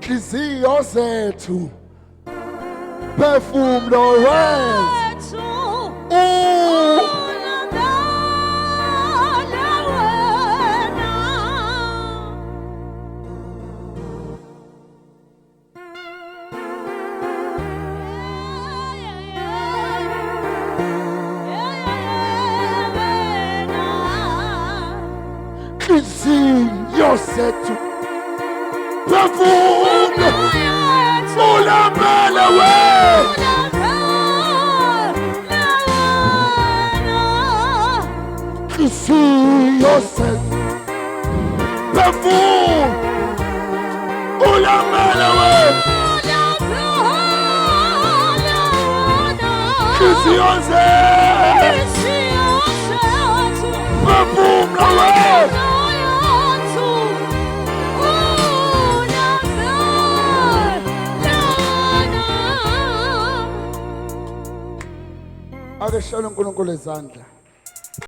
Inhliziyo zethu phefumlo wethu inhliziyo zethu phefumlo ulamela wethu inhliziyo zethu phefumlo ulamela wethu inhliziyo zethu phefumlo wethu ake shayele uNkulunkulu izandla.